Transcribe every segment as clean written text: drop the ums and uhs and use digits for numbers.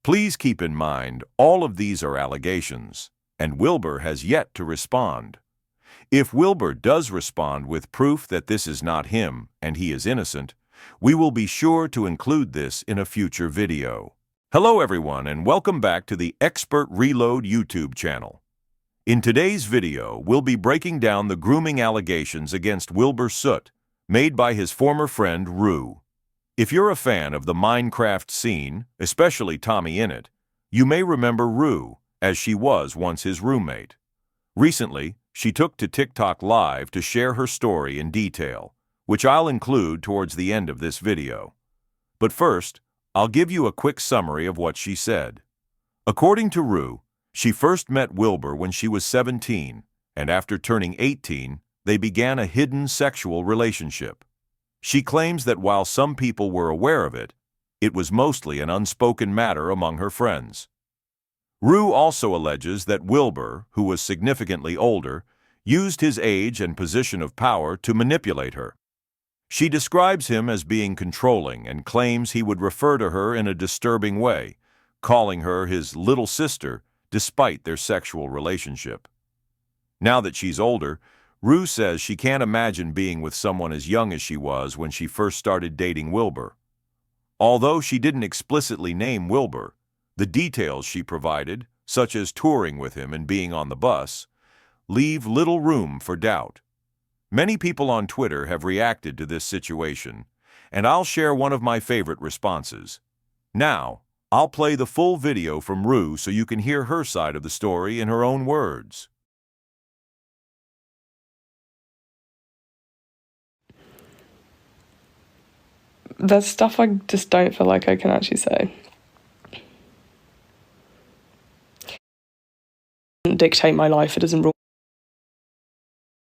Please keep in mind, all of these are allegations, and Wilbur has yet to respond. If Wilbur does respond with proof that this is not him and he is innocent, we will be sure to include this in a future video. Hello everyone and welcome back to the Expert Reload YouTube channel. In today's video, we'll be breaking down the grooming allegations against Wilbur Soot, made by his former friend Rue. If you're a fan of the Minecraft scene, especially Tommy in it, you may remember Rue, as she was once his roommate. Recently, she took to TikTok Live to share her story in detail, which I'll include towards the end of this video. But first, I'll give you a quick summary of what she said. According to Rue, she first met Wilbur when she was 17, and after turning 18, they began a hidden sexual relationship. She claims that while some people were aware of it, it was mostly an unspoken matter among her friends. Rue also alleges that Wilbur, who was significantly older, used his age and position of power to manipulate her. She describes him as being controlling and claims he would refer to her in a disturbing way, calling her his little sister despite their sexual relationship. Now that she's older, Rue says she can't imagine being with someone as young as she was when she first started dating Wilbur. Although she didn't explicitly name Wilbur, the details she provided, such as touring with him and being on the bus, leave little room for doubt. Many people on Twitter have reacted to this situation, and I'll share one of my favorite responses. Now, I'll play the full video from Rue so you can hear her side of the story in her own words. There's stuff I just don't feel like I can actually say. It doesn't dictate my life, it doesn't rule.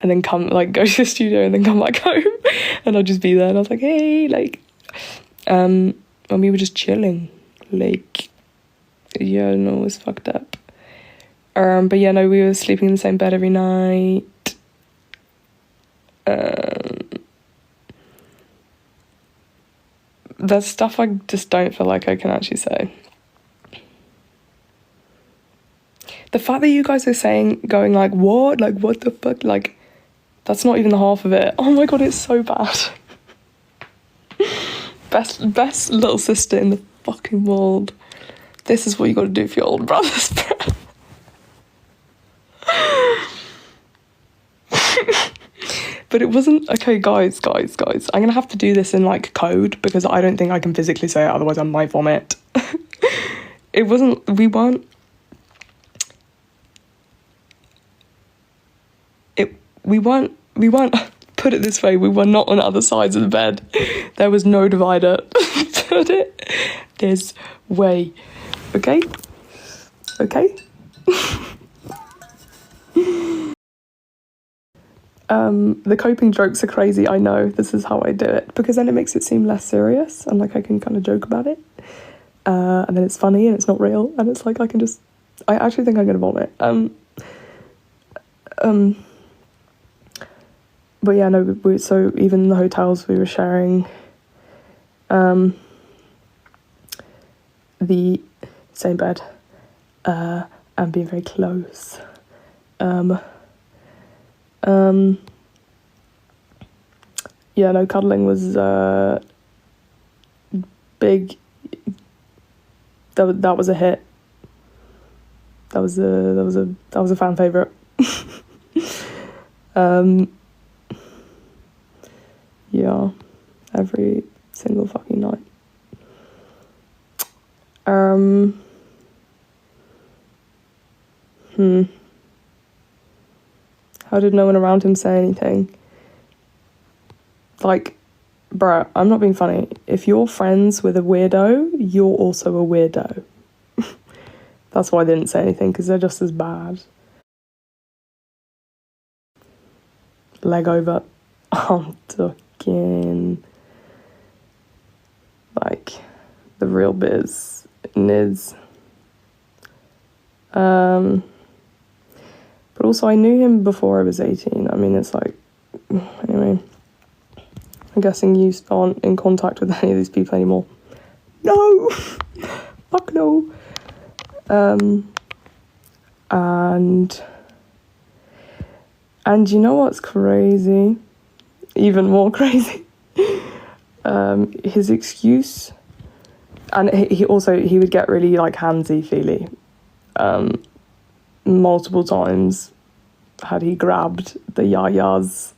And then go to the studio and then come back home and I'll just be there and I was like, hey, and we were just chilling. Yeah, no, it was fucked up. But yeah, no, we were sleeping in the same bed every night. There's stuff I just don't feel like I can actually say. The fact that you guys are going like, what? Like, what the fuck? Like, that's not even the half of it. Oh my god, it's so bad. Best little sister in the fucking world. This is what you gotta do for your older brothers, bro. But it wasn't, okay, guys, I'm gonna have to do this in like code because I don't think I can physically say it, otherwise I might vomit. We weren't, put it this way, we were not on other sides of the bed. There was no divider. Put it this way. Okay? The coping jokes are crazy, I know. This is how I do it. Because then it makes it seem less serious and like I can kind of joke about it. And then it's funny and it's not real. And it's like I actually think I'm going to vomit. But yeah, no, so even in the hotels we were sharing the same bed and being very close. Yeah, no, cuddling was big. That was a hit. That was a fan favorite. Yeah, every single fucking night. How did no one around him say anything? Like, bruh, I'm not being funny. If you're friends with a weirdo, you're also a weirdo. That's why they didn't say anything, because they're just as bad. Leg over. I'm talking like the real biz, niz. But also I knew him before I was 18. I mean, it's like, anyway, I'm guessing you aren't in contact with any of these people anymore. No! Fuck no. And you know what's crazy? Even more crazy. His excuse, and he would get really like handsy-feely. Multiple times had he grabbed the yayas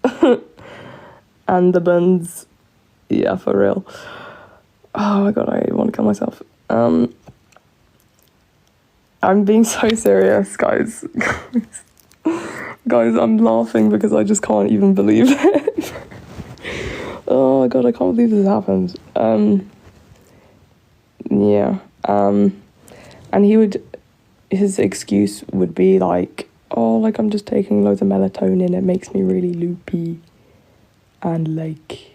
and the buns. Yeah, for real. Oh my god, I want to kill myself. I'm being so serious, guys. Guys, I'm laughing because I just can't even believe it. Oh my god, I can't believe this happened. Yeah. And his excuse would be like, oh, like I'm just taking loads of melatonin, it makes me really loopy. And like...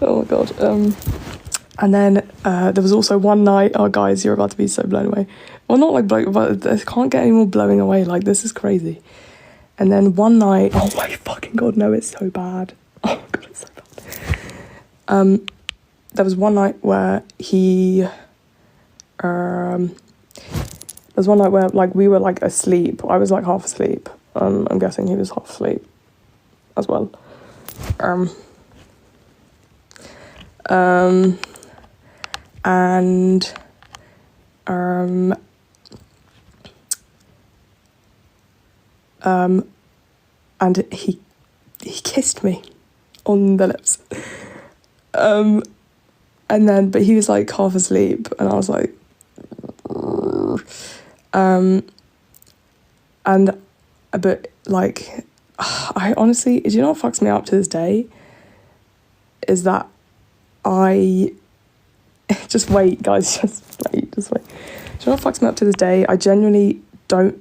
Oh my god. And then there was also one night, oh guys, you're about to be so blown away. Well, not like blown, but I can't get any more blowing away, like this is crazy. And then one night, oh my fucking god, no, it's so bad. Oh my god, it's so bad. There was one night where like we were like asleep. I was like half asleep. I'm guessing he was half asleep as well. And he kissed me on the lips. And then, but he was like half asleep, and I was like, but like, I honestly, do you know what fucks me up to this day? Is that just wait, guys, just wait. Do you know what fucks me up to this day? I genuinely don't,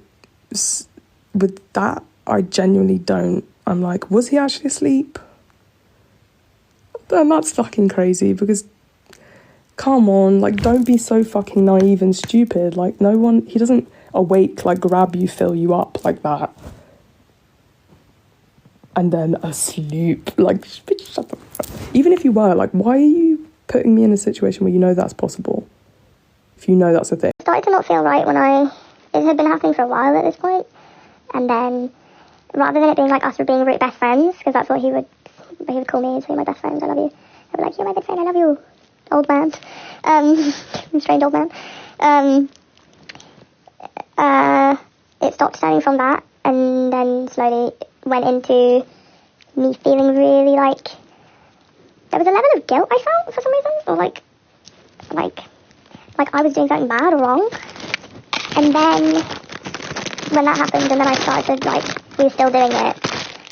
with that, I genuinely don't. I'm like, was he actually asleep? And that's fucking crazy, because come on, like, don't be so fucking naive and stupid. Like, he doesn't awake, like, grab you, fill you up like that. And then asleep. Like, bitch, shut the fuck up. Even if you were, like, why are you putting me in a situation where you know that's possible? If you know that's a thing. It started to not feel right it had been happening for a while at this point. And then, rather than it being like us being really best friends, because that's what he would call me, say, my best friend, I love you. I'd be like, you're my good friend, I love you, old man. Strange old man. It stopped turning from that, and then slowly went into me feeling really like, there was a level of guilt I felt for some reason, or like I was doing something bad or wrong. And then, when that happened, and then I started, like, we were still doing it,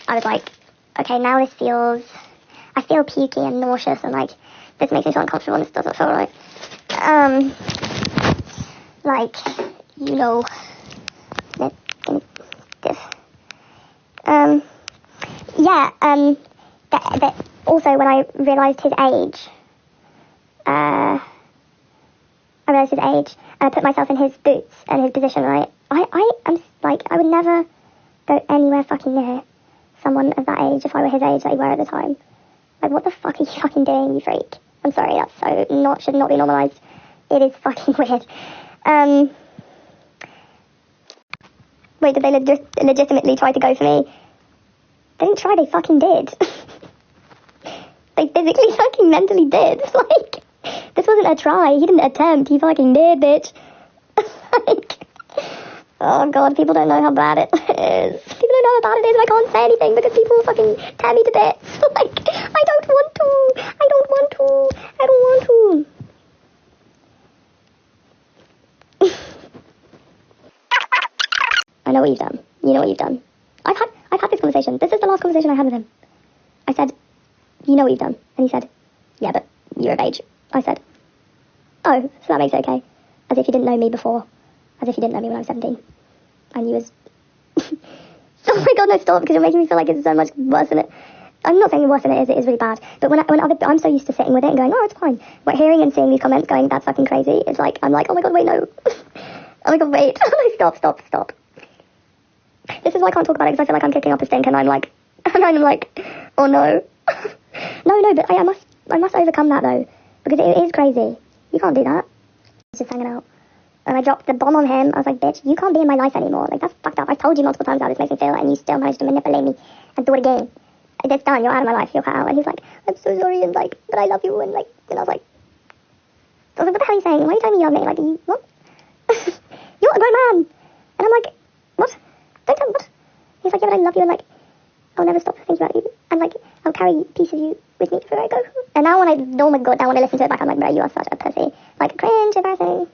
I was like, okay, now I feel pukey and nauseous, and, like, this makes me feel uncomfortable, and this doesn't feel right. Like, you know, that also when I realised his age, and I put myself in his boots and his position, right? I am, like, I would never go anywhere fucking near someone of that age if I were his age that you were at the time. Like, what the fuck are you fucking doing, you freak? I'm sorry, that's should not be normalised. It is fucking weird. Wait, did they legitimately try to go for me? They didn't try, they fucking did. They physically fucking mentally did. Like, this wasn't a try, he didn't attempt, he fucking did, bitch. Like, oh god, people don't know how bad it is. People don't know how bad it is, and I can't say anything because people will fucking tear me to bits. Like, I don't want to. I know what you've done. You know what you've done. I've had this conversation. This is the last conversation I had with him. I said, you know what you've done. And he said, yeah, but you're of age. I said, oh, so that makes it okay. As if you didn't know me before. As if you didn't know me when I was 17. And you was... Oh my god, no, stop, because you're making me feel like it's so much worse than it... I'm not saying worse than it is really bad. But I'm so used to sitting with it and going, oh, it's fine. But hearing and seeing these comments going, that's fucking crazy, it's like, I'm like, oh my god, wait, no. Oh my god, wait. Stop. This is why I can't talk about it, because I feel like I'm kicking up a stink, and I'm like, oh no. No, but I must overcome that though, because it is crazy. You can't do that. Just hanging out. And I dropped the bomb on him. I was like, bitch, you can't be in my life anymore. Like, that's fucked up. I told you multiple times how this makes me feel, and you still managed to manipulate me and do it again. It's done. You're out of my life. You're cut out. And he's like, I'm so sorry, and like, but I love you, and like, and I was like, what the hell are you saying? Why are you telling me you love me? Like, you, what? You're a grown man. And I'm like, what? Don't tell me what? He's like, yeah, but I love you, and like, I'll never stop thinking about you, and like, I'll carry a piece of you with me everywhere I go. And now when I normally go down, when I listen to it back, I'm like, bro, you are such a pussy. Like, cringe, embarrassing.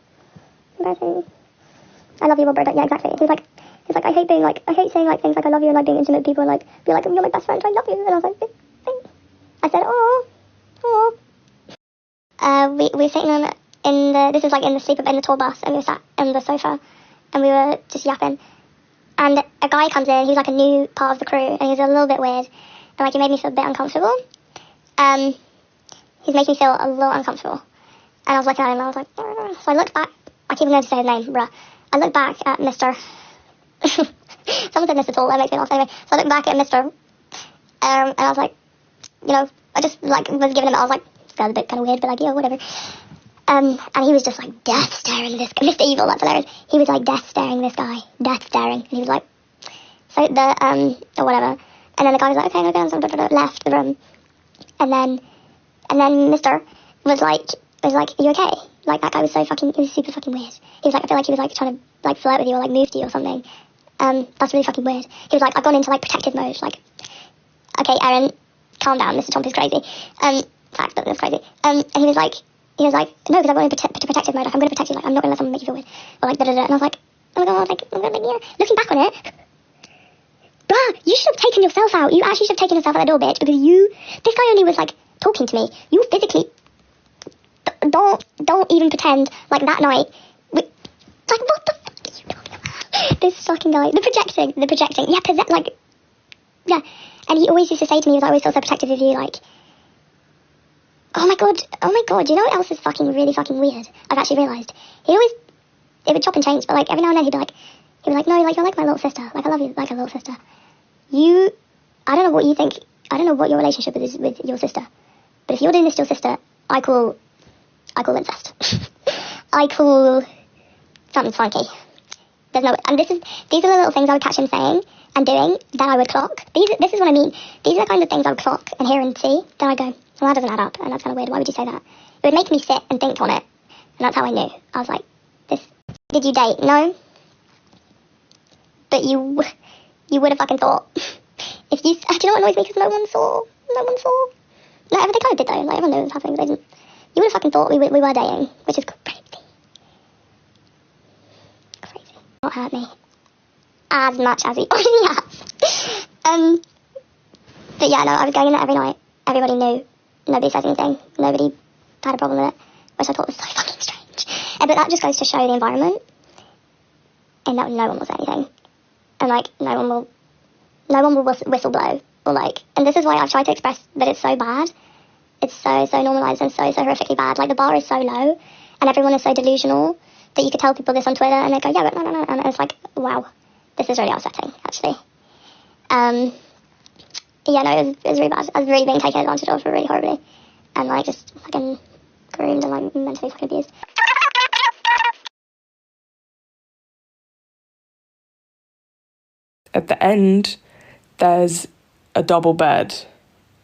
I love you, Wilbur. Yeah, exactly. He's like, I hate saying like things like I love you and like being intimate with people and like be like, you're my best friend, I love you. And I was like, thanks. I said, oh. We were sitting this is like in the tour bus, and we were sat on the sofa, and we were just yapping. And a guy comes in, he's like a new part of the crew, and he's a little bit weird, and like he made me feel a bit uncomfortable. He's making me feel a little uncomfortable. And I was looking at him, and I was like, so I looked back. I keep going to say his name, bruh. I looked back at Mr. Someone said Mr. Tall, that makes me laugh anyway. So I looked back at Mr. And I was like, I just like was giving him, I was like, this guy's a bit kind of weird, but like, whatever. And he was just like death staring this guy. Mr. Evil, that's hilarious. He was like death staring this guy. Death staring. And he was like, so or whatever. And then the guy was like, okay, I'm going to left the room. And then Mr. was like, are you okay? Like, that guy was he was super fucking weird. He was like, I feel like he was like trying to like flirt with you or like move to you or something. That's really fucking weird. He was like, I've gone into like protective mode. Like, okay, Erin, calm down. Mr. Trump is crazy. Fact, that's crazy. And he was like, no, because I've gone into protective mode. Like, I'm going to protect you. Like, I'm not going to let someone make you feel weird. Or like, da-da-da. And I was like, oh my god, like, I'm going to make you. Looking back on it, bruh, you should have taken yourself out. You actually should have taken yourself out the door, bitch, because this guy only was like talking to me. You physically, don't even pretend like that night. Like, what the fuck are you talking about? This fucking guy. The projecting. Yeah, yeah. And he always used to say to me, he was like, I always feel so protective of you, like, oh my god, you know what else is really fucking weird? I've actually realised. It would chop and change, but like, every now and then he'd be like, no, like, you're like my little sister. Like, I love you like a little sister. I don't know what you think, I don't know what your relationship is with your sister, but if you're doing this to your sister, I call incest. I call something funky. There's no, and these are the little things I would catch him saying and doing that I would clock. This is what I mean. These are the kind of things I would clock and hear and see. Then I go, well, that doesn't add up, and that's kind of weird. Why would you say that? It would make me sit and think on it, and that's how I knew. I was like, did you date? No. But you would have fucking thought. If you, do you know what annoys me? Because no one saw. No, they kind of did though. Like, everyone knew what was happening, but they didn't. You would have fucking thought we were dating, which is crazy. Not hurt me as much as he already has. But yeah, no, I was going in there every night. Everybody knew. Nobody said anything. Nobody had a problem with it, which I thought was so fucking strange. But that just goes to show the environment, and that no one will say anything, and like no one will whistle blow or like. And this is why I've tried to express that it's so bad. It's so normalised and so horrifically bad. Like, the bar is so low, and everyone is so delusional that you could tell people this on Twitter, and they go, yeah, but no, and it's like, wow, this is really upsetting, actually. Yeah, no, it was really bad. I was really being taken advantage of really horribly, and like just fucking groomed and like mentally fucking abused. At the end, there's a double bed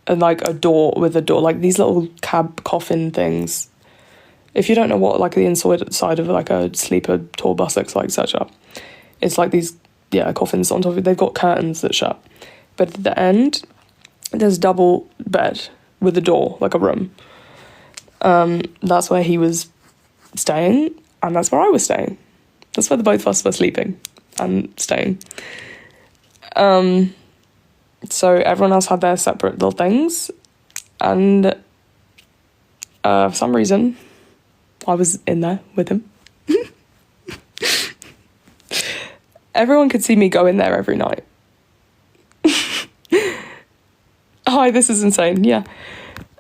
and like a door, like these little cab coffin things. If you don't know what like the inside of like a sleeper tour bus looks like, search up. It's like these, coffins on top of it. They've got curtains that shut. But at the end, there's a double bed with a door, like a room. That's where he was staying, and that's where I was staying. That's where the both of us were sleeping and staying. So everyone else had their separate little things, and for some reason, I was in there with him. Everyone could see me go in there every night. Hi, this is insane, yeah.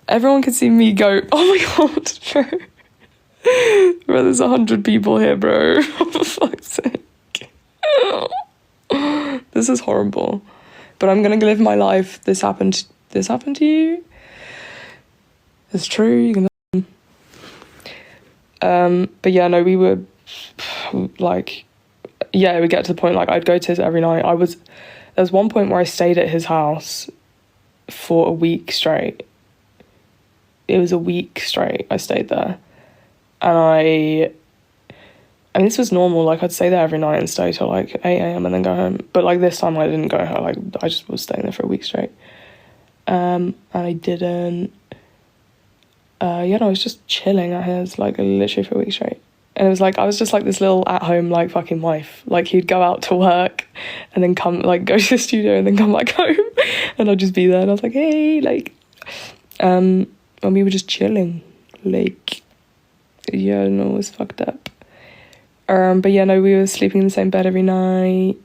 Everyone could see me go, oh my god, bro. Bro, there's 100 people here, bro. For fuck's sake. This is horrible. But I'm gonna live my life. This happened to you? It's true, you can. But yeah, no, we were like, yeah, we get to the point like I'd go to his every night. There was one point where I stayed at his house for a week straight. It was a week straight I stayed there. And I mean, this was normal, like I'd stay there every night and stay till like 8 a.m. and then go home. But like this time I didn't go home, like I just was staying there for a week straight. And I didn't, I was just chilling at his, like literally for a week straight. And it was like, I was just like this little at-home, like, fucking wife. Like, he'd go out to work and then come, like, go to the studio and then come back home. And I'd just be there and I was like, hey, like, and we were just chilling. Like, yeah, no, it was fucked up. But yeah, no, we were sleeping in the same bed every night.